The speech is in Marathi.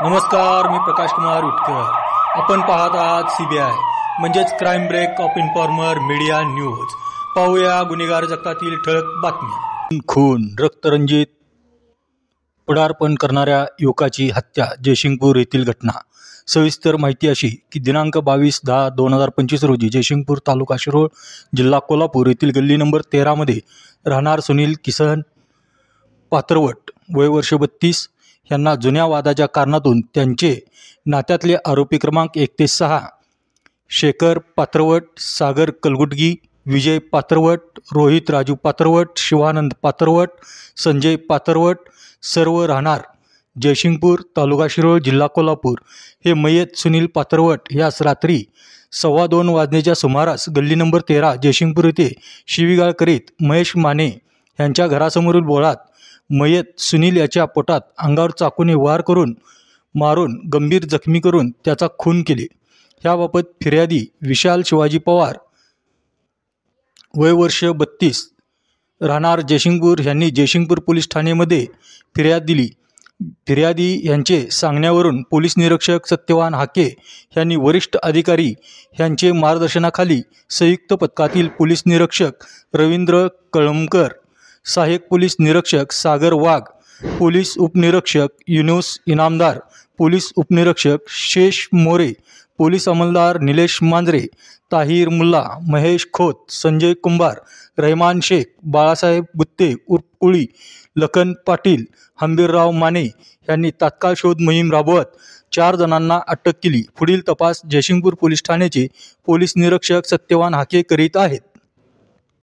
नमस्कार, मी प्रकाश कुमार विटकर। आपण पाहत आहात CBI म्हणजेच crime break of informer media news. पाहूया गुन्हेगार जगतातील ठळक बातम्या। खून, रक्तरंजित पदार्पण करणाऱ्या युवकाची हत्या, जयसिंगपूर येथील घटना। सविस्तर माहिती अशी की दिनांक 22/10/2025 रोजी जयसिंगपूर तालुका शिरोळ जिल्हा कोल्हापूर येथील गल्ली नंबर 13 मध्ये राहणार सुनील किसन पात्रवट वय वर्ष 32 यांना जुन्या वादाच्या कारणातून त्यांचे नात्यातले आरोपी क्रमांक 1 ते 6 शेखर पात्रवट, सागर कलगुटगी, विजय पात्रवट, रोहित राजू पात्रवट, शिवानंद पात्रवट, संजय पात्रवट सर्व राहणार जयसिंगपूर तालुका शिरोळ जिल्हा कोल्हापूर हे मयत सुनील पात्रवट यास रात्री 2:15 वाजण्याच्या सुमारास गल्ली नंबर 13 जयसिंगपूर येथे शिवीगाळ करीत महेश माने यांच्या घरासमोरील बोळात मयत सुनील याच्या पोटात अंगावर चाकूने वार करून मारून गंभीर जखमी करून त्याचा खून केले। याबाबत फिर्यादी विशाल शिवाजी पवार वय वर्ष 32 राहणार जयसिंगपूर यांनी जयसिंगपूर पोलीस ठाण्यामध्ये फिर्याद दिली। फिर्यादी यांचे सांगण्यावरून पोलीस निरीक्षक सत्यवान हाके यांनी वरिष्ठ अधिकारी यांचे मार्गदर्शनाखाली संयुक्त पथकातील पोलीस निरीक्षक रवींद्र कळमकर, सहाय्यक पोलीस निरीक्षक सागर वाघ, पोलीस उपनिरीक्षक युनुस इनामदार, पोलीस उपनिरीक्षक शेष मोरे, पोलीस अंमलदार निलेश मांजरे, ताहिर मुल्ला, महेश खोत, संजय कुंभार, रहमान शेख, बाळासाहेब गुत्ते उर्फ कुळी, लखन पाटील, हंबीरराव माने यांनी तात्काळ शोध मोहीम राबवत 4 जणांना अटक केली। पुढील तपास जयसिंगपूर पोलीस ठाण्याचे पोलीस निरीक्षक सत्यवान हाके करीत आहेत।